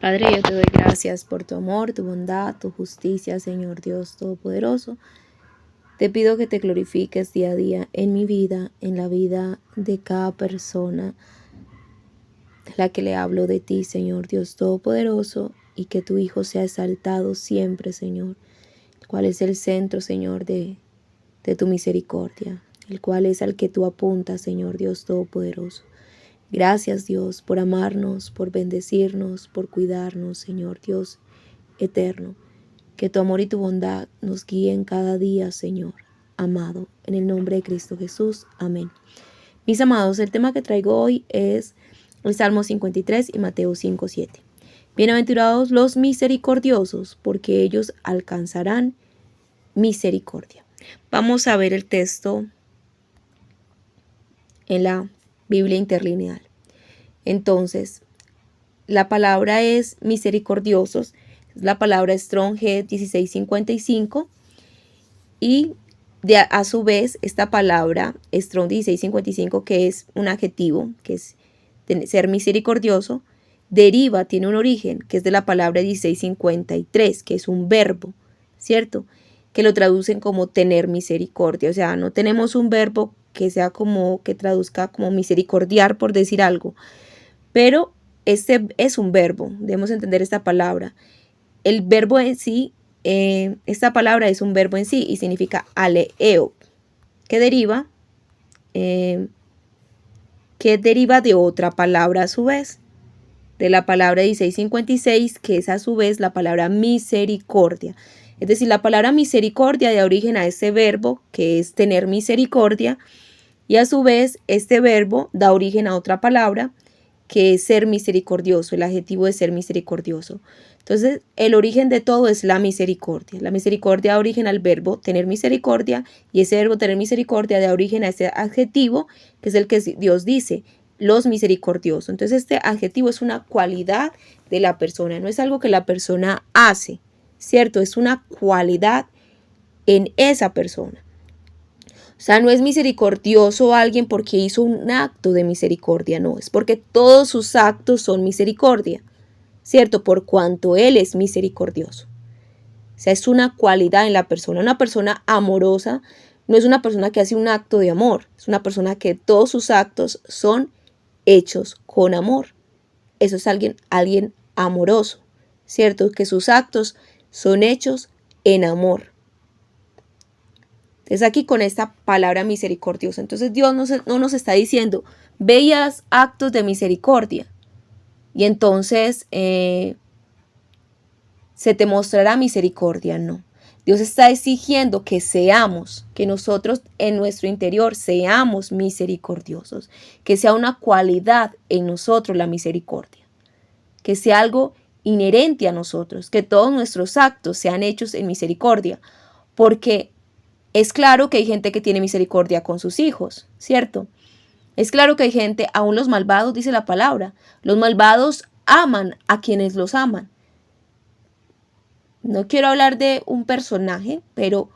Padre, yo te doy gracias por tu amor, tu bondad, tu justicia, Señor Dios Todopoderoso. Te pido que te glorifiques día a día en mi vida, en la vida de cada persona a la que le hablo de ti, Señor Dios Todopoderoso, y que tu Hijo sea exaltado siempre, Señor, el cual es el centro, Señor, de tu misericordia, el cual es al que tú apuntas, Señor Dios Todopoderoso. Gracias, Dios, por amarnos, por bendecirnos, por cuidarnos, Señor Dios eterno. Que tu amor y tu bondad nos guíen cada día, Señor, amado, en el nombre de Cristo Jesús. Amén. Mis amados, el tema que traigo hoy es el Salmo 53 y Mateo 5:7. Bienaventurados los misericordiosos, porque ellos alcanzarán misericordia. Vamos a ver el texto en la Biblia interlineal. Entonces, la palabra es misericordiosos, es la palabra Strong 1655, y a su vez esta palabra Strong 1655, que es un adjetivo, que es ser misericordioso, tiene un origen que es de la palabra 1653, que es un verbo, ¿cierto? Que lo traducen como tener misericordia. O sea, no tenemos un verbo que sea como, que traduzca como misericordiar, por decir algo, pero este es un verbo, debemos entender esta palabra. El verbo en sí, esta palabra es un verbo en sí y significa aleo, que deriva de otra palabra a su vez, de la palabra 1656, que es a su vez la palabra misericordia. Es decir, la palabra misericordia da origen a ese verbo que es tener misericordia, y a su vez este verbo da origen a otra palabra que es ser misericordioso, el adjetivo de ser misericordioso. Entonces, el origen de todo es la misericordia. La misericordia da origen al verbo tener misericordia, y ese verbo tener misericordia da origen a ese adjetivo, que es el que Dios dice, los misericordiosos. Entonces, este adjetivo es una cualidad de la persona, no es algo que la persona hace, ¿cierto? Es una cualidad en esa persona. O sea, no es misericordioso alguien porque hizo un acto de misericordia, no, es porque todos sus actos son misericordia, ¿cierto? Por cuanto Él es misericordioso. O sea, es una cualidad en la persona. Una persona amorosa no es una persona que hace un acto de amor, es una persona que todos sus actos son hechos con amor. Eso es alguien amoroso, ¿cierto? Que sus actos son hechos en amor. Entonces aquí con esta palabra misericordiosa, entonces Dios no nos está diciendo, veas actos de misericordia y entonces se te mostrará misericordia. No, Dios está exigiendo que nosotros en nuestro interior seamos misericordiosos, que sea una cualidad en nosotros la misericordia, que sea algo inherente a nosotros, que todos nuestros actos sean hechos en misericordia, porque es claro que hay gente que tiene misericordia con sus hijos, ¿cierto? Es claro que hay gente, aún los malvados, dice la palabra, los malvados aman a quienes los aman. No quiero hablar de un personaje, pero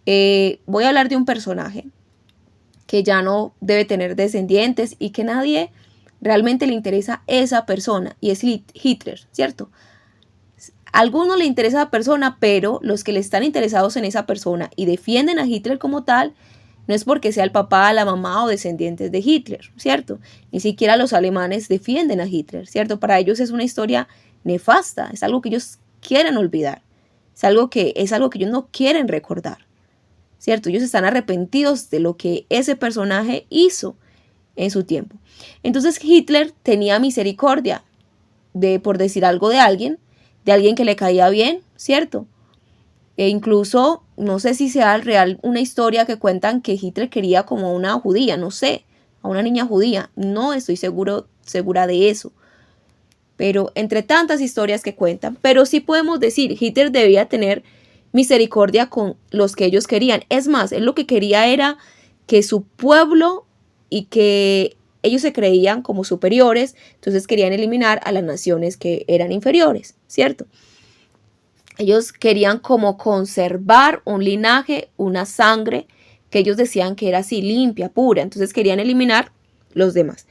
voy a hablar de un personaje que ya no debe tener descendientes y que nadie realmente le interesa esa persona, y es Hitler, ¿cierto? A algunos le interesa la persona, pero los que le están interesados en esa persona y defienden a Hitler como tal, no es porque sea el papá, la mamá o descendientes de Hitler, ¿cierto? Ni siquiera los alemanes defienden a Hitler, ¿cierto? Para ellos es una historia nefasta, es algo que ellos quieren olvidar, es algo que ellos no quieren recordar, ¿cierto? Ellos están arrepentidos de lo que ese personaje hizo en su tiempo. Entonces Hitler tenía misericordia por decir algo de alguien que le caía bien, ¿cierto? E incluso, no sé si sea real una historia que cuentan que Hitler quería como a una judía, no sé, a una niña judía, no estoy segura de eso. Pero entre tantas historias que cuentan, pero sí podemos decir, Hitler debía tener misericordia con los que ellos querían. Es más, él lo que quería era que su pueblo, y que ellos se creían como superiores, entonces querían eliminar a las naciones que eran inferiores, ¿cierto? Ellos querían como conservar un linaje, una sangre que ellos decían que era así limpia, pura, entonces querían eliminar los demás.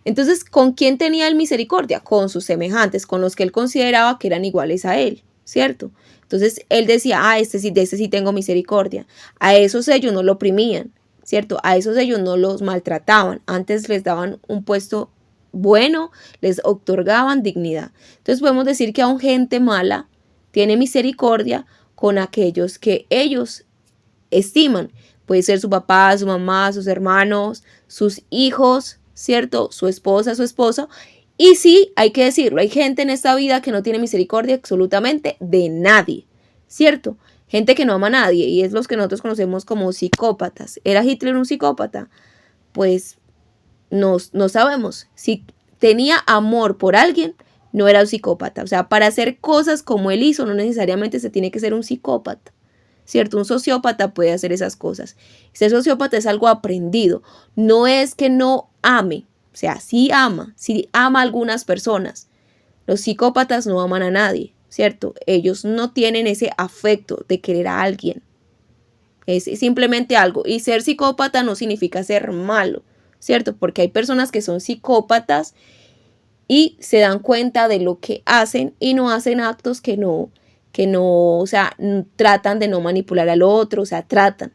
Entonces, ¿con quién tenía él misericordia? Con sus semejantes, con los que él consideraba que eran iguales a él, ¿cierto? Entonces, él decía, de este sí tengo misericordia. A esos ellos no lo oprimían, ¿cierto? A esos ellos no los maltrataban. Antes les daban un puesto bueno, les otorgaban dignidad. Entonces, podemos decir que aún gente mala tiene misericordia con aquellos que ellos estiman. Puede ser su papá, su mamá, sus hermanos, sus hijos, ¿cierto? Su esposa, su esposo. Y sí, hay que decirlo, hay gente en esta vida que no tiene misericordia absolutamente de nadie, ¿cierto? Gente que no ama a nadie y es los que nosotros conocemos como psicópatas. ¿Era Hitler un psicópata? Pues no sabemos. Si tenía amor por alguien, no era un psicópata. O sea, para hacer cosas como él hizo, no necesariamente se tiene que ser un psicópata, ¿cierto? Un sociópata puede hacer esas cosas. Ser sociópata es algo aprendido. No es que no ame. O sea, sí ama a algunas personas. Los psicópatas no aman a nadie, ¿cierto? Ellos no tienen ese afecto de querer a alguien. Es simplemente algo. Y ser psicópata no significa ser malo, ¿cierto? Porque hay personas que son psicópatas y se dan cuenta de lo que hacen y no hacen actos que no, o sea, tratan de no manipular al otro, o sea, tratan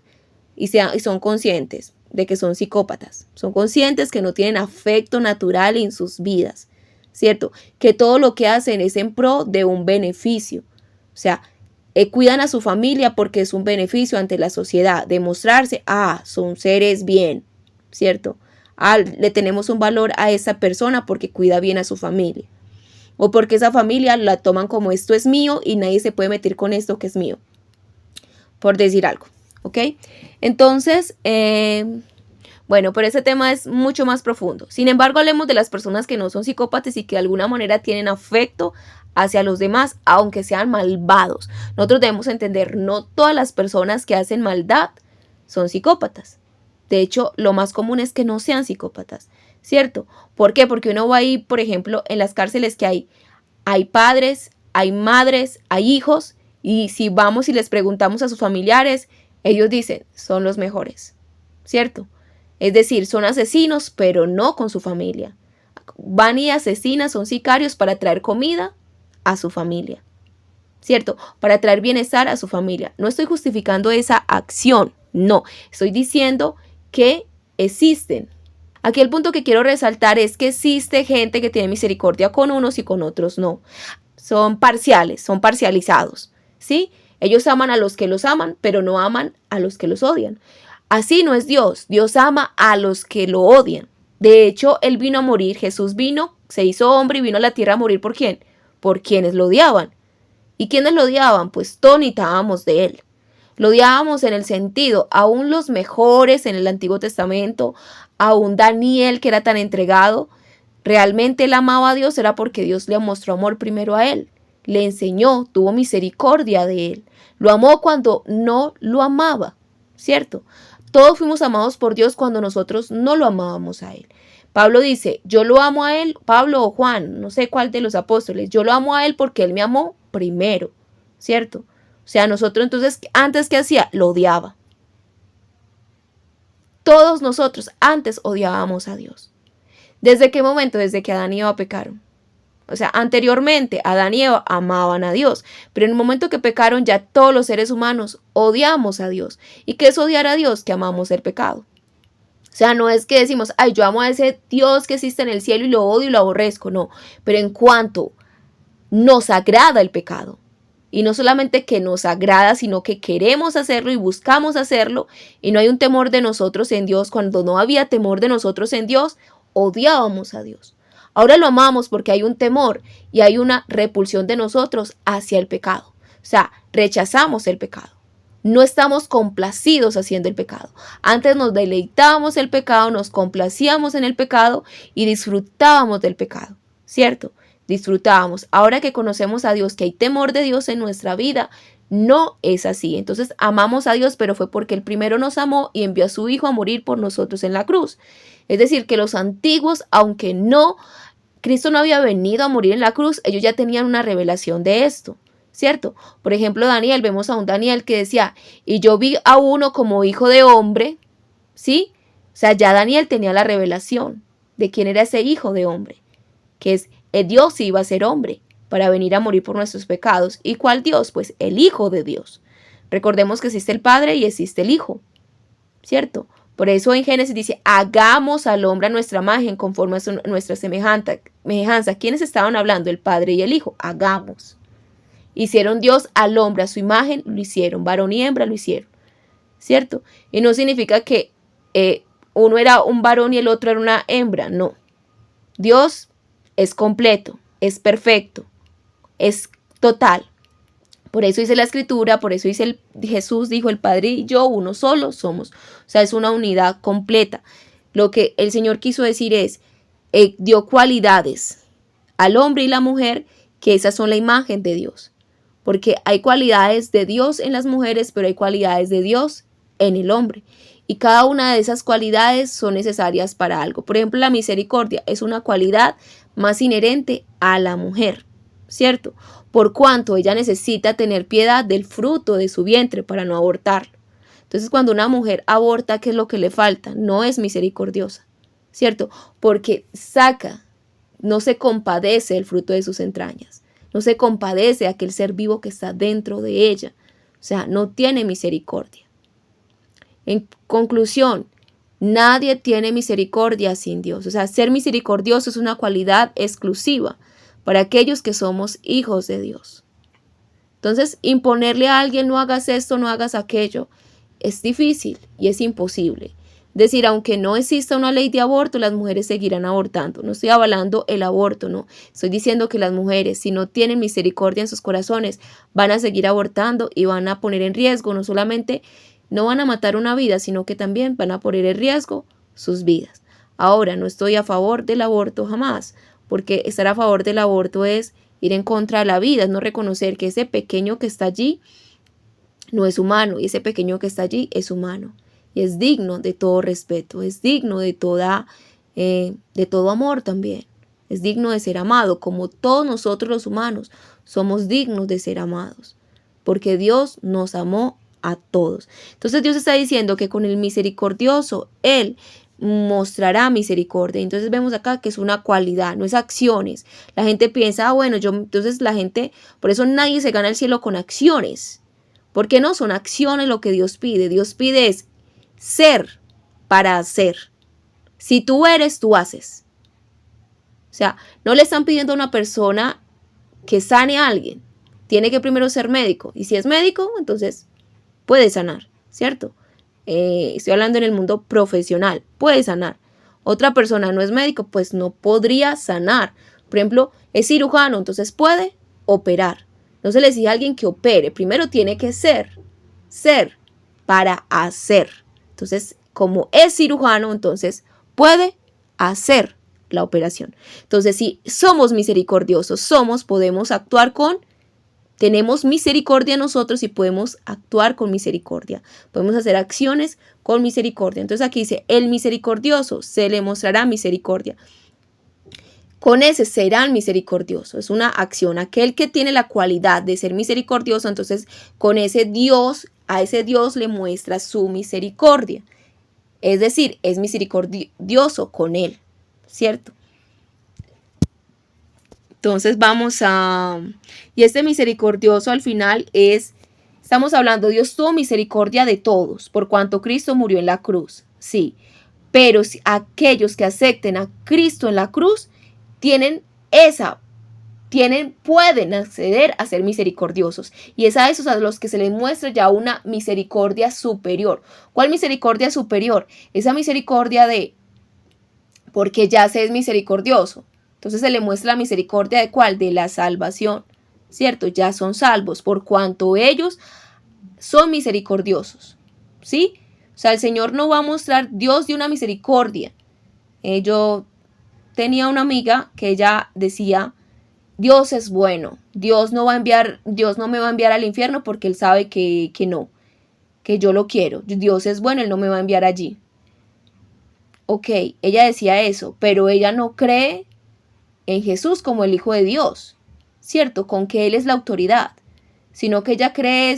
y son conscientes de que son psicópatas, son conscientes que no tienen afecto natural en sus vidas, ¿cierto? Que todo lo que hacen es en pro de un beneficio, o sea, cuidan a su familia porque es un beneficio ante la sociedad, demostrarse, son seres bien, ¿cierto? Le tenemos un valor a esa persona porque cuida bien a su familia. O porque esa familia la toman como esto es mío y nadie se puede meter con esto que es mío. Por decir algo, ¿ok? Entonces, bueno, pero ese tema es mucho más profundo. Sin embargo, hablemos de las personas que no son psicópatas y que de alguna manera tienen afecto hacia los demás, aunque sean malvados. Nosotros debemos entender, no todas las personas que hacen maldad son psicópatas. De hecho, lo más común es que no sean psicópatas, ¿cierto? ¿Por qué? Porque uno va ahí, por ejemplo, en las cárceles que hay padres, hay madres, hay hijos, y si vamos y les preguntamos a sus familiares, ellos dicen, son los mejores, ¿cierto? Es decir, son asesinos, pero no con su familia. Van y asesinan, son sicarios para traer comida a su familia, ¿cierto? Para traer bienestar a su familia. No estoy justificando esa acción, no. Estoy diciendo que existen. Aquí el punto que quiero resaltar es que existe gente que tiene misericordia con unos y con otros no. Son parciales, son parcializados, ¿sí? Ellos aman a los que los aman, pero no aman a los que los odian. Así no es Dios. Dios ama a los que lo odian. De hecho, Él vino a morir. Jesús vino, se hizo hombre y vino a la tierra a morir. ¿Por quién? Por quienes lo odiaban. ¿Y quiénes lo odiaban? Pues todos necesitábamos de Él. Lo odiábamos en el sentido, aún los mejores en el Antiguo Testamento, aún Daniel, que era tan entregado, realmente él amaba a Dios, era porque Dios le mostró amor primero a él. Le enseñó, tuvo misericordia de él. Lo amó cuando no lo amaba, ¿cierto? Todos fuimos amados por Dios cuando nosotros no lo amábamos a él. Pablo dice, yo lo amo a él, Pablo o Juan, no sé cuál de los apóstoles, yo lo amo a él porque él me amó primero, ¿cierto? O sea, nosotros entonces, antes que hacía, lo odiaba. Todos nosotros antes odiábamos a Dios. ¿Desde qué momento? Desde que Adán y Eva pecaron. O sea, anteriormente Adán y Eva amaban a Dios, pero en el momento que pecaron ya todos los seres humanos odiamos a Dios. ¿Y qué es odiar a Dios? Que amamos el pecado. O sea, no es que decimos, yo amo a ese Dios que existe en el cielo y lo odio y lo aborrezco, no. Pero en cuanto nos agrada el pecado, y no solamente que nos agrada, sino que queremos hacerlo y buscamos hacerlo, y no hay un temor de nosotros en Dios. Cuando no había temor de nosotros en Dios, odiábamos a Dios. Ahora lo amamos porque hay un temor y hay una repulsión de nosotros hacia el pecado. O sea, rechazamos el pecado. No estamos complacidos haciendo el pecado. Antes nos deleitábamos el pecado, nos complacíamos en el pecado y disfrutábamos del pecado, ¿cierto? Disfrutábamos. Ahora que conocemos a Dios, que hay temor de Dios en nuestra vida, no es así. Entonces amamos a Dios, pero fue porque Él primero nos amó y envió a su Hijo a morir por nosotros en la cruz. Es decir, que los antiguos, aunque Cristo no había venido a morir en la cruz, ellos ya tenían una revelación de esto, ¿cierto? Por ejemplo, Daniel, vemos a un Daniel que decía, y yo vi a uno como hijo de hombre, ¿sí? O sea, ya Daniel tenía la revelación. de quién era ese hijo de hombre, que es el Dios iba a ser hombre para venir a morir por nuestros pecados. ¿Y cuál Dios? Pues el Hijo de Dios. Recordemos que existe el Padre y existe el Hijo, ¿cierto? Por eso en Génesis dice, hagamos al hombre a nuestra imagen conforme a nuestra semejanza. ¿Quiénes estaban hablando? El Padre y el Hijo. Hagamos. Hicieron Dios al hombre a su imagen, lo hicieron. Varón y hembra lo hicieron, ¿cierto? Y no significa que uno era un varón y el otro era una hembra, no. Dios es completo, es perfecto, es total. Por eso dice la Escritura, por eso dice Jesús dijo, el Padre y yo uno solo somos. O sea, es una unidad completa. Lo que el Señor quiso decir es, dio cualidades al hombre y la mujer, que esas son la imagen de Dios. Porque hay cualidades de Dios en las mujeres, pero hay cualidades de Dios en el hombre. Y cada una de esas cualidades son necesarias para algo. Por ejemplo, la misericordia es una cualidad más inherente a la mujer, ¿cierto? Por cuanto ella necesita tener piedad del fruto de su vientre para no abortarlo. Entonces, cuando una mujer aborta, ¿qué es lo que le falta? No es misericordiosa, ¿cierto? Porque no se compadece del fruto de sus entrañas. No se compadece de aquel ser vivo que está dentro de ella. O sea, no tiene misericordia. En conclusión, nadie tiene misericordia sin Dios. O sea, ser misericordioso es una cualidad exclusiva para aquellos que somos hijos de Dios. Entonces, imponerle a alguien, no hagas esto, no hagas aquello, es difícil y es imposible. Decir, aunque no exista una ley de aborto, las mujeres seguirán abortando. No estoy avalando el aborto, no. Estoy diciendo que las mujeres, si no tienen misericordia en sus corazones, van a seguir abortando y van a poner en riesgo, no solamente no van a matar una vida, sino que también van a poner en riesgo sus vidas. Ahora, no estoy a favor del aborto jamás, porque estar a favor del aborto es ir en contra de la vida, es no reconocer que ese pequeño que está allí no es humano y ese pequeño que está allí es humano y es digno de todo respeto, es digno de todo amor también, es digno de ser amado, como todos nosotros los humanos somos dignos de ser amados, porque Dios nos amó a todos. Entonces Dios está diciendo que con el misericordioso Él mostrará misericordia. Entonces vemos acá que es una cualidad, no es acciones. La gente piensa, bueno, entonces la gente, por eso nadie se gana el cielo con acciones. Porque no son acciones lo que Dios pide. Dios pide es ser para hacer. Si tú eres, tú haces. O sea, no le están pidiendo a una persona que sane a alguien. Tiene que primero ser médico. Y si es médico, entonces puede sanar, ¿cierto? Estoy hablando en el mundo profesional, puede sanar. Otra persona no es médico, pues no podría sanar. Por ejemplo, es cirujano, entonces puede operar. No se le exige a alguien que opere, primero tiene que ser para hacer. Entonces, como es cirujano, entonces puede hacer la operación. Entonces, si somos misericordiosos, podemos actuar tenemos misericordia nosotros y podemos actuar con misericordia. Podemos hacer acciones con misericordia. Entonces aquí dice, el misericordioso se le mostrará misericordia. Con ese serán misericordiosos. Es una acción. Aquel que tiene la cualidad de ser misericordioso, entonces con ese Dios, a ese Dios le muestra su misericordia. Es decir, es misericordioso con él, ¿cierto? Entonces y este misericordioso al final estamos hablando, Dios tuvo misericordia de todos, por cuanto Cristo murió en la cruz, sí. Pero aquellos que acepten a Cristo en la cruz, pueden acceder a ser misericordiosos. Y es a esos a los que se les muestra ya una misericordia superior. ¿Cuál misericordia superior? Esa misericordia porque ya se es misericordioso. Entonces se le muestra la misericordia ¿de cuál? De la salvación, ¿cierto? Ya son salvos por cuanto ellos son misericordiosos, ¿sí? O sea, el Señor no va a mostrar, Dios de una misericordia. Yo tenía una amiga que ella decía, Dios es bueno, Dios no me va a enviar al infierno porque Él sabe que no, que yo lo quiero. Dios es bueno, Él no me va a enviar allí. Ok, ella decía eso, pero ella no cree en Jesús como el Hijo de Dios, ¿cierto? Con que Él es la autoridad, sino que ella cree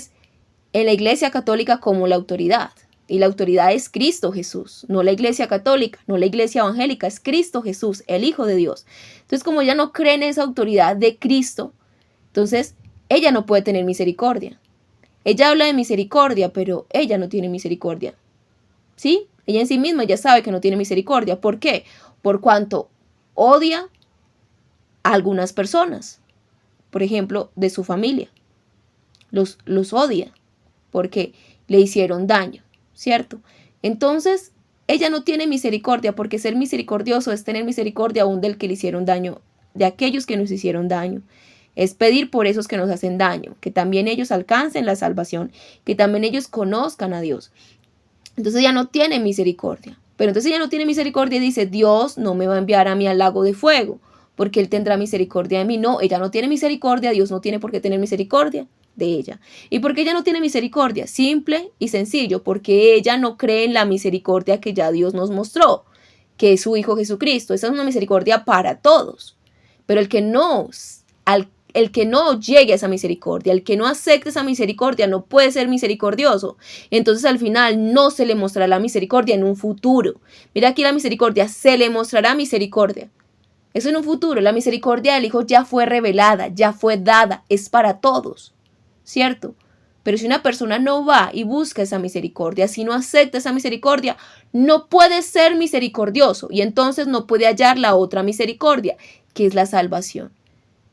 en la Iglesia Católica como la autoridad. Y la autoridad es Cristo Jesús, no la iglesia católica, no la iglesia evangélica, es Cristo Jesús, el Hijo de Dios. Entonces, como ella no cree en esa autoridad de Cristo, entonces ella no puede tener misericordia. Ella habla de misericordia, pero ella no tiene misericordia. ¿Sí? Ella en sí misma ya sabe que no tiene misericordia. ¿Por qué? Por cuanto odia a algunas personas, por ejemplo, de su familia. Los odia porque le hicieron daño, ¿cierto? Entonces, ella no tiene misericordia, porque ser misericordioso es tener misericordia aún del que le hicieron daño, de aquellos que nos hicieron daño. Es pedir por esos que nos hacen daño, que también ellos alcancen la salvación, que también ellos conozcan a Dios. Entonces ella no tiene misericordia. Pero entonces ella no tiene misericordia y dice, Dios no me va a enviar a mí al lago de fuego, porque Él tendrá misericordia de mí. No, ella no tiene misericordia, Dios no tiene por qué tener misericordia de ella. ¿Y por qué ella no tiene misericordia? Simple y sencillo, porque ella no cree en la misericordia que ya Dios nos mostró, que es su Hijo Jesucristo. Esa es una misericordia para todos. Pero el que no llegue a esa misericordia, el que no acepte esa misericordia, no puede ser misericordioso. Entonces al final no se le mostrará la misericordia en un futuro. Mira aquí la misericordia, se le mostrará misericordia. Eso en un futuro, la misericordia del Hijo ya fue revelada, ya fue dada, es para todos, ¿cierto? Pero si una persona no va y busca esa misericordia, si no acepta esa misericordia, no puede ser misericordioso y entonces no puede hallar la otra misericordia, que es la salvación.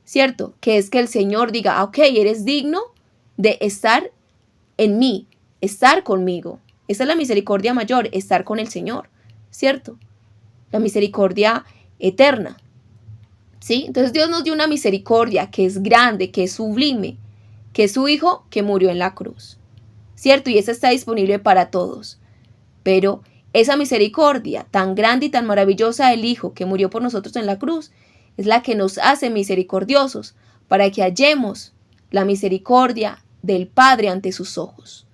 ¿Cierto? Que es que el Señor diga, ok, eres digno de estar en mí, estar conmigo. Esa es la misericordia mayor, estar con el Señor, ¿cierto? La misericordia eterna, ¿sí? Entonces Dios nos dio una misericordia que es grande, que es sublime, que es su Hijo que murió en la cruz, ¿cierto? Y esa está disponible para todos. Pero esa misericordia tan grande y tan maravillosa del Hijo que murió por nosotros en la cruz, es la que nos hace misericordiosos para que hallemos la misericordia del Padre ante sus ojos.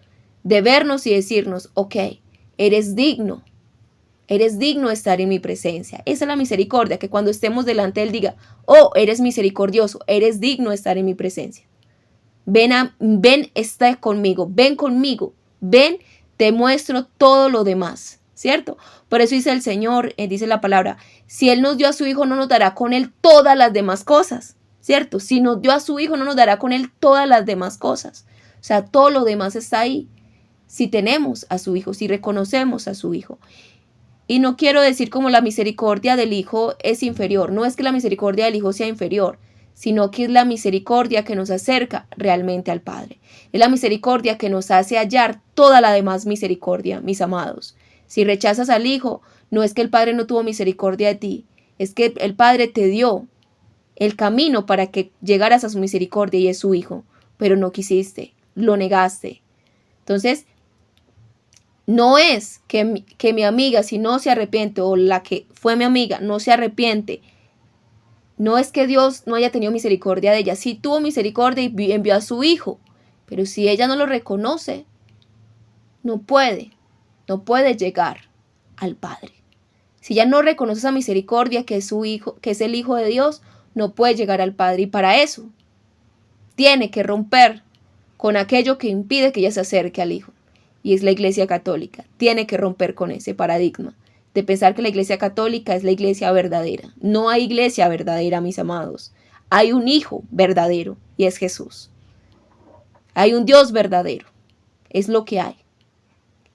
De vernos y decirnos, ok, eres digno de estar en mi presencia. Esa es la misericordia, que cuando estemos delante de Él diga, oh, eres misericordioso, eres digno de estar en mi presencia. Ven, está conmigo, ven, te muestro todo lo demás. ¿Cierto? Por eso dice el Señor, dice la palabra, si Él nos dio a su Hijo, no nos dará con Él todas las demás cosas, ¿cierto? Si nos dio a su Hijo, no nos dará con Él todas las demás cosas. O sea, todo lo demás está ahí. Si tenemos a su Hijo, si reconocemos a su Hijo. Y no quiero decir como la misericordia del Hijo es inferior. No es que la misericordia del Hijo sea inferior, sino que es la misericordia que nos acerca realmente al Padre. Es la misericordia que nos hace hallar toda la demás misericordia, mis amados. Si rechazas al Hijo, no es que el Padre no tuvo misericordia de ti, es que el Padre te dio el camino para que llegaras a su misericordia y es su Hijo, pero no quisiste, lo negaste. Entonces, no es que mi amiga, si no se arrepiente, o la que fue mi amiga, no se arrepiente, no es que Dios no haya tenido misericordia de ella, sí tuvo misericordia y envió a su Hijo, pero si ella no lo reconoce, no puede llegar al Padre. Si ella no reconoce esa misericordia que es su Hijo, que es el Hijo de Dios, no puede llegar al Padre. Y para eso tiene que romper con aquello que impide que ella se acerque al Hijo. Y es la Iglesia Católica. Tiene que romper con ese paradigma de pensar que la Iglesia Católica es la iglesia verdadera. No hay iglesia verdadera, mis amados. Hay un Hijo verdadero y es Jesús. Hay un Dios verdadero. Es lo que hay.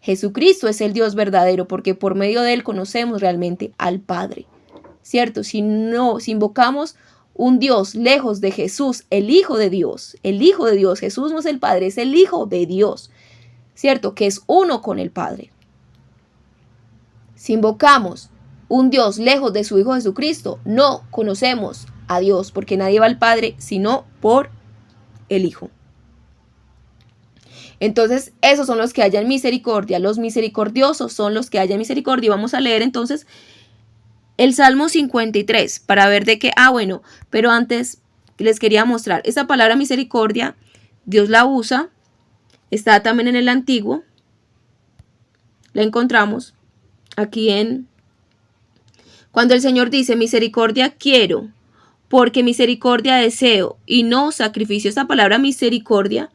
Jesucristo es el Dios verdadero porque por medio de Él conocemos realmente al Padre, ¿cierto? Si invocamos un Dios lejos de Jesús, el Hijo de Dios, Jesús no es el Padre, es el Hijo de Dios, ¿cierto? Que es uno con el Padre. Si invocamos un Dios lejos de su Hijo Jesucristo, no conocemos a Dios porque nadie va al Padre sino por el Hijo. Entonces, esos son los que hallan misericordia. Los misericordiosos son los que hallan misericordia. Y vamos a leer entonces el Salmo 53 para ver de qué. Pero antes les quería mostrar. Esa palabra misericordia, Dios la usa. Está también en el Antiguo. La encontramos aquí cuando el Señor dice misericordia quiero, porque misericordia deseo y no sacrificio. Esta palabra misericordia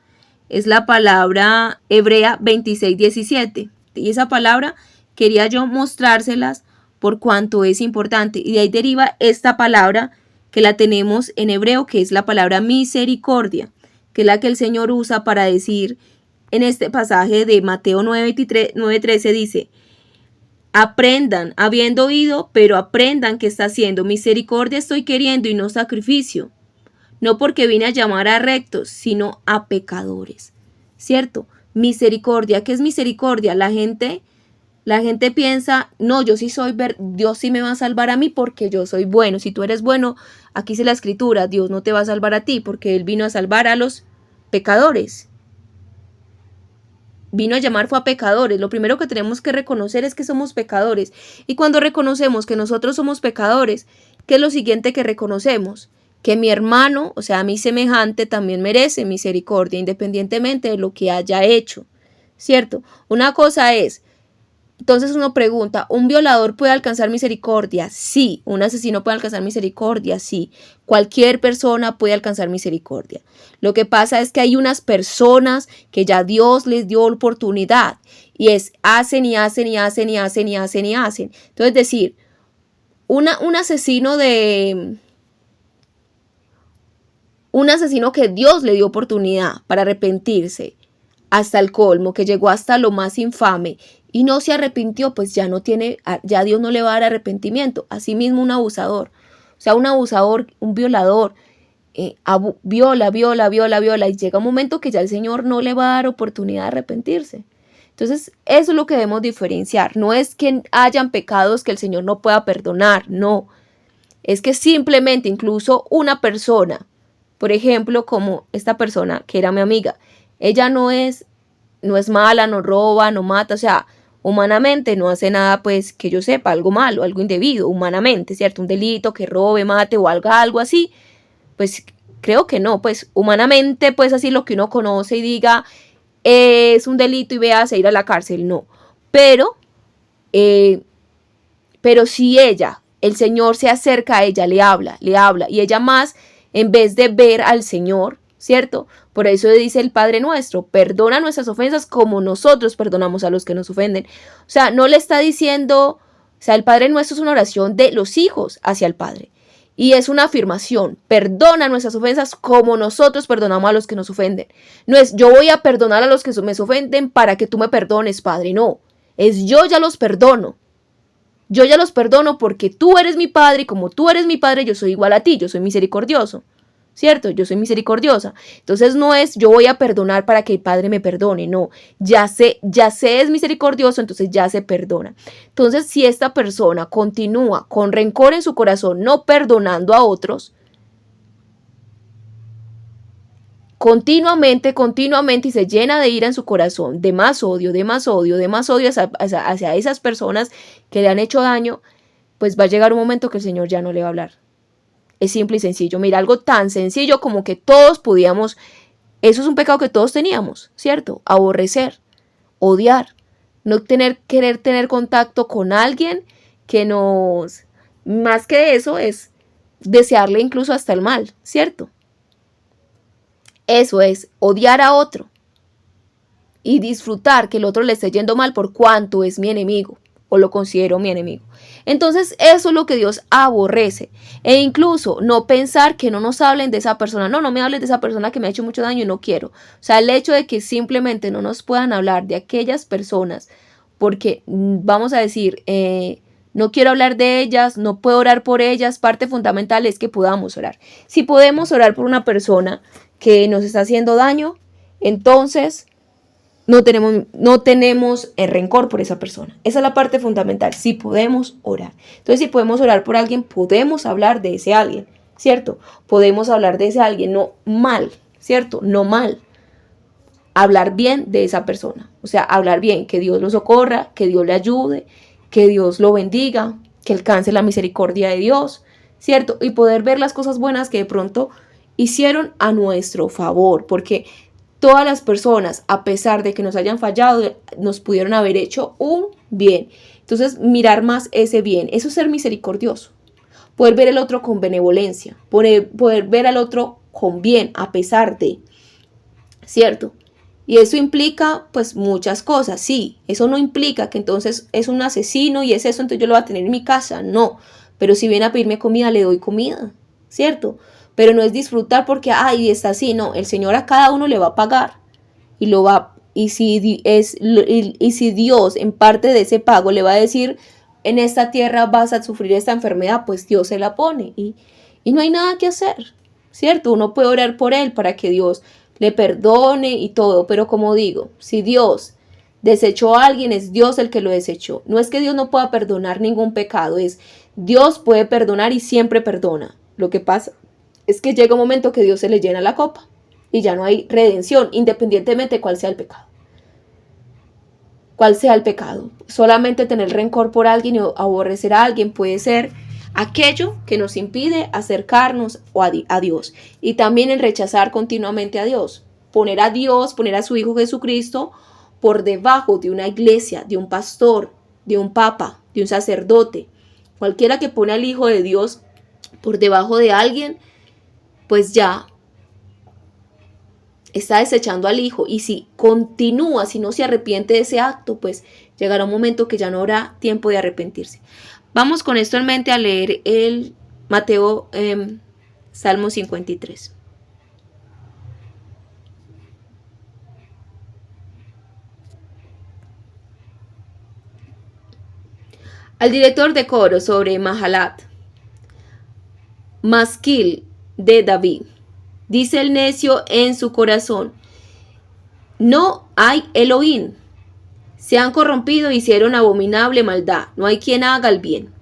es la palabra hebrea 26:17. importante. Y esa palabra quería yo mostrárselas por cuanto es importante. Y de ahí deriva esta palabra que la tenemos en hebreo, que es la palabra misericordia, que es la que el Señor usa para decir en este pasaje de Mateo 9:13 dice: aprendan, habiendo oído, pero aprendan que está haciendo. Misericordia estoy queriendo y no sacrificio. No porque vine a llamar a rectos, sino a pecadores. ¿Cierto? Misericordia. ¿Qué es misericordia? La gente piensa, no, yo sí soy, Dios sí me va a salvar a mí porque yo soy bueno. Si tú eres bueno, aquí dice la escritura, Dios no te va a salvar a ti porque Él vino a salvar a los pecadores. Vino a llamar fue a pecadores. Lo primero que tenemos que reconocer es que somos pecadores. Y cuando reconocemos que nosotros somos pecadores, ¿qué es lo siguiente que reconocemos? Que mi hermano, o sea, mi semejante, también merece misericordia, independientemente de lo que haya hecho. ¿Cierto? Una cosa es, entonces uno pregunta, ¿un violador puede alcanzar misericordia? Sí. ¿Un asesino puede alcanzar misericordia? Sí. Cualquier persona puede alcanzar misericordia. Lo que pasa es que hay unas personas que ya Dios les dio oportunidad y hacen y hacen y hacen y hacen y hacen y hacen. Entonces decir, un asesino que Dios le dio oportunidad para arrepentirse hasta el colmo, que llegó hasta lo más infame y no se arrepintió, pues ya Dios no le va a dar arrepentimiento. Asimismo un abusador, o sea, un abusador, un violador, viola y llega un momento que ya el Señor no le va a dar oportunidad de arrepentirse. Entonces eso es lo que debemos diferenciar. No es que hayan pecados que el Señor no pueda perdonar, no. Es que simplemente incluso una persona, por ejemplo, como esta persona que era mi amiga, ella no es mala, no roba, no mata, o sea, humanamente no hace nada, pues, que yo sepa, algo malo, algo indebido, humanamente, ¿cierto? Un delito, que robe, mate o algo así, pues, creo que no, pues, humanamente, pues, así lo que uno conoce y diga, es un delito y veas a ir a la cárcel, no. Pero si el Señor se acerca a ella, le habla, y ella más, en vez de ver al Señor, ¿cierto? Por eso dice el Padre Nuestro, perdona nuestras ofensas como nosotros perdonamos a los que nos ofenden. O sea, no le está diciendo, o sea, el Padre Nuestro es una oración de los hijos hacia el Padre. Y es una afirmación, perdona nuestras ofensas como nosotros perdonamos a los que nos ofenden. No es yo voy a perdonar a los que me ofenden para que tú me perdones, Padre, no. Es yo ya los perdono. Yo ya los perdono porque tú eres mi Padre y como tú eres mi Padre yo soy igual a ti, yo soy misericordioso. ¿Cierto? Yo soy misericordiosa. Entonces no es yo voy a perdonar para que el Padre me perdone. No, ya sé es misericordioso, entonces ya se perdona. Entonces si esta persona continúa con rencor en su corazón, no perdonando a otros, continuamente y se llena de ira en su corazón, de más odio hacia esas personas que le han hecho daño, pues va a llegar un momento que el Señor ya no le va a hablar. Es simple y sencillo. Mira, algo tan sencillo como que todos podíamos, eso es un pecado que todos teníamos, ¿cierto? Aborrecer, odiar, no querer tener contacto con alguien que más que eso es desearle incluso hasta el mal, ¿cierto? Eso es odiar a otro y disfrutar que el otro le esté yendo mal por cuanto es mi enemigo o lo considero mi enemigo. Entonces eso es lo que Dios aborrece. E incluso no pensar que no nos hablen de esa persona. No me hablen de esa persona que me ha hecho mucho daño y no quiero. O sea, el hecho de que simplemente no nos puedan hablar de aquellas personas porque vamos a decir, no quiero hablar de ellas, no puedo orar por ellas, parte fundamental es que podamos orar. Si podemos orar por una persona que nos está haciendo daño, entonces no tenemos el rencor por esa persona. Esa es la parte fundamental, si podemos orar. Entonces, si podemos orar por alguien, podemos hablar de ese alguien, ¿cierto? Podemos hablar de ese alguien, no mal, ¿cierto? No mal. Hablar bien de esa persona. O sea, hablar bien, que Dios lo socorra, que Dios le ayude, que Dios lo bendiga, que alcance la misericordia de Dios, ¿cierto? Y poder ver las cosas buenas que de pronto hicieron a nuestro favor, porque todas las personas, a pesar de que nos hayan fallado, nos pudieron haber hecho un bien. Entonces, mirar más ese bien, eso es ser misericordioso. Poder ver al otro con benevolencia, poder ver al otro con bien, a pesar de, ¿cierto? Y eso implica pues muchas cosas, sí, eso no implica que entonces es un asesino y es eso, entonces yo lo voy a tener en mi casa, no, pero si viene a pedirme comida, le doy comida, ¿cierto? Pero no es disfrutar porque, ay, está así, no, el Señor a cada uno le va a pagar y lo va, y si Dios en parte de ese pago le va a decir, en esta tierra vas a sufrir esta enfermedad, pues Dios se la pone y no hay nada que hacer, ¿cierto? Uno puede orar por él para que Dios le perdone y todo, pero como digo, si Dios desechó a alguien, es Dios el que lo desechó. No es que Dios no pueda perdonar ningún pecado, es Dios puede perdonar y siempre perdona. Lo que pasa es que llega un momento que Dios se le llena la copa y ya no hay redención, independientemente de cuál sea el pecado. ¿Cuál sea el pecado? Solamente tener rencor por alguien o aborrecer a alguien puede ser aquello que nos impide acercarnos a Dios. Y también el rechazar continuamente a Dios. Poner a Dios, poner a su Hijo Jesucristo por debajo de una iglesia, de un pastor, de un papa, de un sacerdote. Cualquiera que pone al Hijo de Dios por debajo de alguien, pues ya está desechando al Hijo. Y si continúa, si no se arrepiente de ese acto, pues llegará un momento que ya no habrá tiempo de arrepentirse. Vamos con esto en mente a leer el Mateo, Salmo 53. Al director de coro sobre Mahalat, Masquil de David, dice el necio en su corazón, no hay Elohim. Se han corrompido y hicieron abominable maldad. No hay quien haga el bien.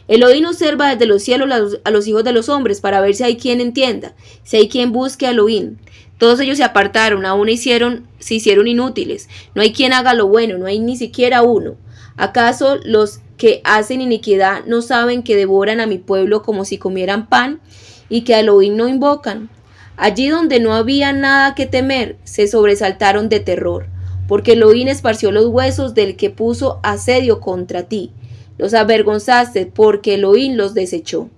Elohim observa desde los cielos a los hijos de los hombres para ver si hay quien entienda, si hay quien busque a Elohim. Todos ellos se apartaron, aún se hicieron inútiles. No hay quien haga lo bueno, no hay ni siquiera uno. ¿Acaso los que hacen iniquidad no saben que devoran a mi pueblo como si comieran pan y que a Elohim no invocan? Allí donde no había nada que temer, se sobresaltaron de terror, porque Elohim esparció los huesos del que puso asedio contra ti. Los avergonzaste porque Elohim los desechó.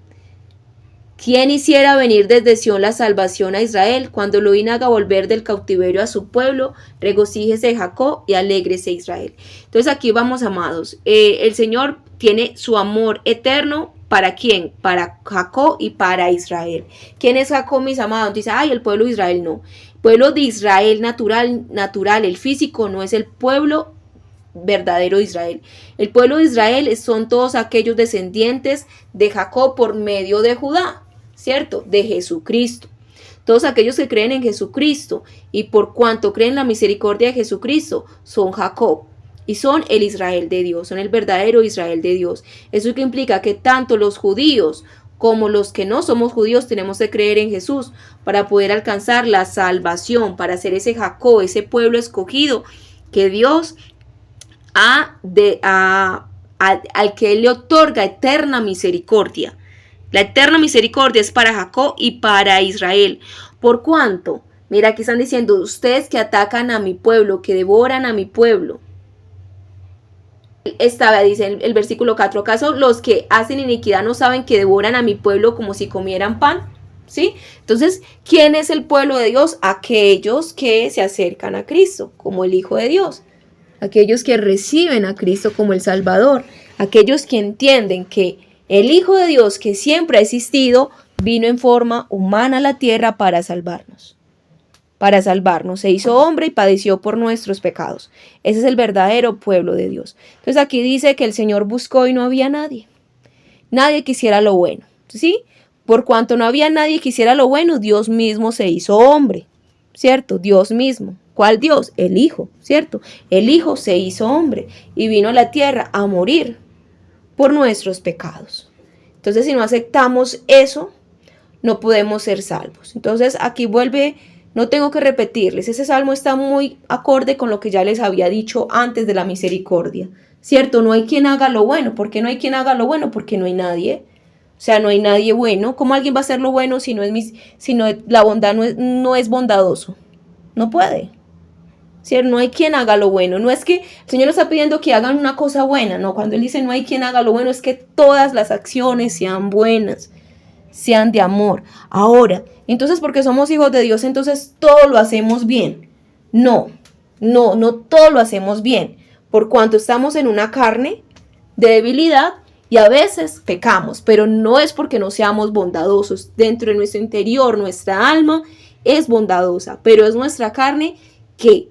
¿Quién hiciera venir desde Sión la salvación a Israel? Cuando Elohim haga volver del cautiverio a su pueblo, regocíjese Jacob y alégrese Israel. Entonces aquí vamos, amados. El Señor tiene su amor eterno. ¿Para quién? Para Jacob y para Israel. ¿Quién es Jacob, mis amados? Dice, ay, el pueblo de Israel no. El pueblo de Israel natural, el físico, no es el pueblo verdadero de Israel. El pueblo de Israel son todos aquellos descendientes de Jacob por medio de Judá, ¿cierto? De Jesucristo. Todos aquellos que creen en Jesucristo y por cuanto creen en la misericordia de Jesucristo son Jacob. Y son el Israel de Dios, son el verdadero Israel de Dios. Eso que implica que tanto los judíos como los que no somos judíos tenemos que creer en Jesús para poder alcanzar la salvación, para ser ese Jacob, ese pueblo escogido que Dios al que Él le otorga eterna misericordia. La eterna misericordia es para Jacob y para Israel. ¿Por cuánto? Mira, aquí están diciendo, ustedes que atacan a mi pueblo, que devoran a mi pueblo. Dice el versículo 4, ¿acaso los que hacen iniquidad no saben que devoran a mi pueblo como si comieran pan? ¿Sí? Entonces, ¿quién es el pueblo de Dios? Aquellos que se acercan a Cristo, como el Hijo de Dios. Aquellos que reciben a Cristo como el Salvador. Aquellos que entienden que el Hijo de Dios, que siempre ha existido, vino en forma humana a la tierra para salvarnos. Para salvarnos, se hizo hombre y padeció por nuestros pecados. Ese es el verdadero pueblo de Dios. Entonces aquí dice que el Señor buscó y no había nadie. Nadie quisiera lo bueno, ¿sí? Por cuanto no había nadie que quisiera lo bueno, Dios mismo se hizo hombre, ¿cierto? Dios mismo. ¿Cuál Dios? El Hijo, ¿cierto? El Hijo se hizo hombre y vino a la tierra a morir por nuestros pecados. Entonces, si no aceptamos eso, no podemos ser salvos. Entonces, aquí vuelve. No tengo que repetirles, ese salmo está muy acorde con lo que ya les había dicho antes de la misericordia, ¿cierto? No hay quien haga lo bueno. ¿Por qué no hay quien haga lo bueno? Porque no hay nadie. O sea, no hay nadie bueno. ¿Cómo alguien va a hacer lo bueno si la bondad no es bondadoso? No puede. ¿Cierto? No hay quien haga lo bueno. No es que el Señor nos está pidiendo que hagan una cosa buena. No, cuando Él dice no hay quien haga lo bueno, es que todas las acciones sean buenas, sean de amor. Ahora, entonces porque somos hijos de Dios, entonces todo lo hacemos bien. No, No, no todo lo hacemos bien, por cuanto estamos en una carne de debilidad y a veces pecamos, pero no es porque no seamos bondadosos. Dentro de nuestro interior, nuestra alma es bondadosa, pero es nuestra carne que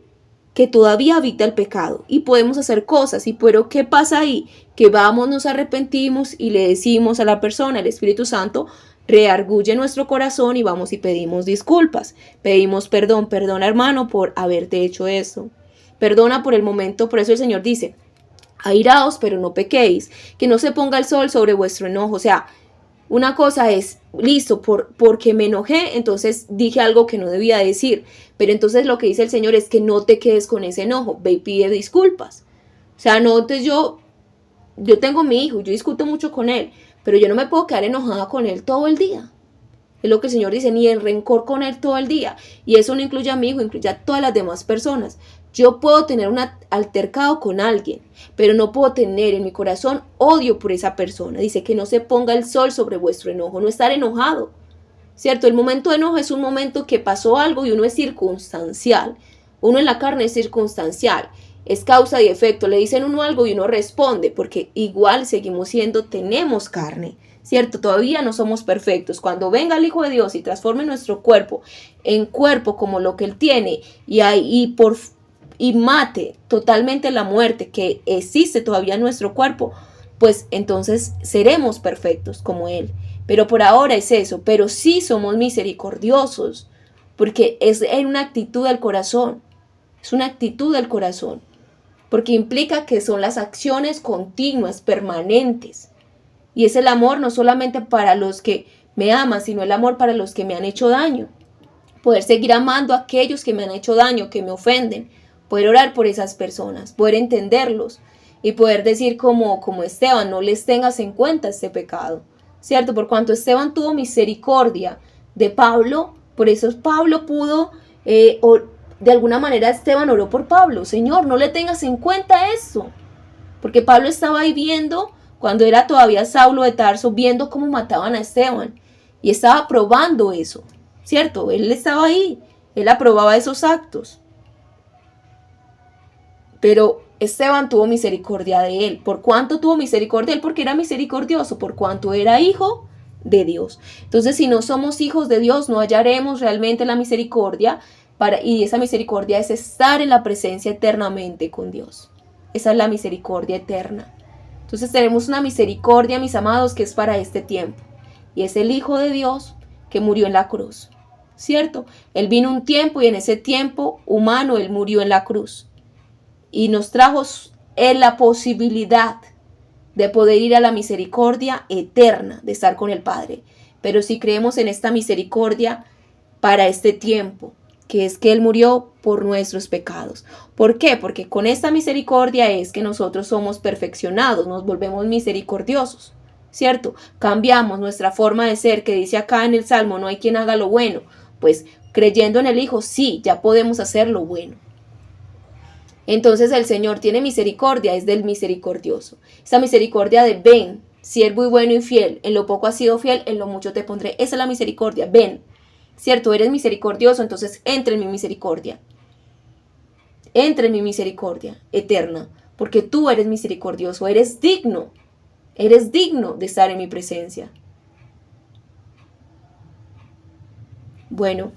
todavía habita el pecado y podemos hacer cosas. Pero ¿qué pasa ahí? Que vamos, nos arrepentimos y le decimos a la persona, el Espíritu Santo reargulle nuestro corazón y vamos y pedimos disculpas, pedimos perdón, perdona hermano por haberte hecho eso, perdona por el momento. Por eso el Señor dice, airaos pero no pequéis, que no se ponga el sol sobre vuestro enojo. O sea, una cosa es, listo, porque me enojé, entonces dije algo que no debía decir, pero entonces lo que dice el Señor es que no te quedes con ese enojo, ve y pide disculpas. O sea, no, entonces yo tengo mi hijo, yo discuto mucho con él, pero yo no me puedo quedar enojada con él todo el día. Es lo que el Señor dice, ni en rencor con él todo el día. Y eso no incluye a mi hijo, incluye a todas las demás personas. Yo puedo tener un altercado con alguien, pero no puedo tener en mi corazón odio por esa persona. Dice que no se ponga el sol sobre vuestro enojo, no estar enojado, ¿cierto? El momento de enojo es un momento que pasó algo y uno es circunstancial. Uno en la carne es circunstancial, es causa y efecto. Le dicen uno algo y uno responde, porque igual seguimos siendo, tenemos carne, ¿cierto? Todavía no somos perfectos. Cuando venga el Hijo de Dios y transforme nuestro cuerpo en cuerpo como lo que Él tiene y mate totalmente la muerte que existe todavía en nuestro cuerpo, pues entonces seremos perfectos como Él. Pero por ahora es eso, pero sí somos misericordiosos, porque es en una actitud del corazón, es una actitud del corazón, porque implica que son las acciones continuas, permanentes, y es el amor no solamente para los que me aman, sino el amor para los que me han hecho daño, poder seguir amando a aquellos que me han hecho daño, que me ofenden, poder orar por esas personas, poder entenderlos y poder decir como Esteban, no les tengas en cuenta este pecado, ¿cierto? Por cuanto Esteban tuvo misericordia de Pablo, por eso Pablo pudo, de alguna manera Esteban oró por Pablo, Señor, no le tengas en cuenta eso, porque Pablo estaba ahí viendo, cuando era todavía Saulo de Tarso, viendo cómo mataban a Esteban y estaba probando eso, ¿cierto? Él estaba ahí, él aprobaba esos actos. Pero Esteban tuvo misericordia de él. ¿Por cuánto tuvo misericordia de él? Porque era misericordioso, por cuanto era hijo de Dios. Entonces, si no somos hijos de Dios, no hallaremos realmente la misericordia, y esa misericordia es estar en la presencia eternamente con Dios. Esa es la misericordia eterna. Entonces tenemos una misericordia, mis amados, que es para este tiempo. Y es el Hijo de Dios que murió en la cruz, ¿cierto? Él vino un tiempo y en ese tiempo humano Él murió en la cruz. Y nos trajo en la posibilidad de poder ir a la misericordia eterna, de estar con el Padre. Pero si creemos en esta misericordia para este tiempo, que es que Él murió por nuestros pecados. ¿Por qué? Porque con esta misericordia es que nosotros somos perfeccionados, nos volvemos misericordiosos, ¿cierto? Cambiamos nuestra forma de ser, que dice acá en el Salmo, no hay quien haga lo bueno. Pues creyendo en el Hijo, sí, ya podemos hacer lo bueno. Entonces el Señor tiene misericordia, es del misericordioso. Esa misericordia de ven, siervo y bueno y fiel, en lo poco has sido fiel, en lo mucho te pondré. Esa es la misericordia, ven, ¿cierto? Eres misericordioso, entonces entra en mi misericordia. Entra en mi misericordia eterna, porque tú eres misericordioso, eres digno de estar en mi presencia. Bueno,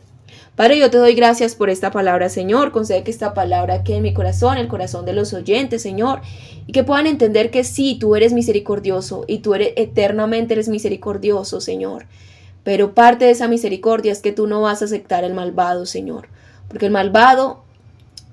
Padre, yo te doy gracias por esta palabra, Señor. Concede que esta palabra quede en mi corazón, el corazón de los oyentes, Señor, y que puedan entender que sí, tú eres misericordioso y tú eternamente eres misericordioso, Señor. Pero parte de esa misericordia es que tú no vas a aceptar al malvado, Señor. Porque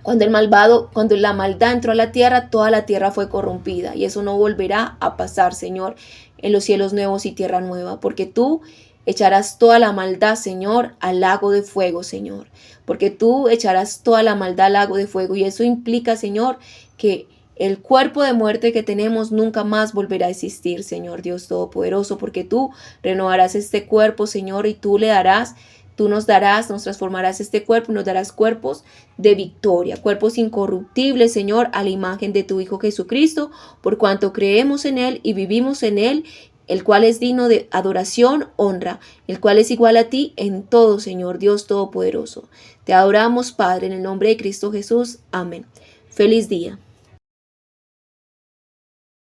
cuando la maldad entró a la tierra, toda la tierra fue corrompida. Y eso no volverá a pasar, Señor, en los cielos nuevos y tierra nueva. Porque tú echarás toda la maldad, Señor, al lago de fuego, Señor. Porque tú echarás toda la maldad al lago de fuego. Y eso implica, Señor, que el cuerpo de muerte que tenemos nunca más volverá a existir, Señor Dios Todopoderoso. Porque tú renovarás este cuerpo, Señor, y tú nos transformarás este cuerpo y nos darás cuerpos de victoria, cuerpos incorruptibles, Señor, a la imagen de tu Hijo Jesucristo, por cuanto creemos en Él y vivimos en Él, el cual es digno de adoración, honra, el cual es igual a ti en todo, Señor Dios Todopoderoso. Te adoramos, Padre, en el nombre de Cristo Jesús. Amén. Feliz día.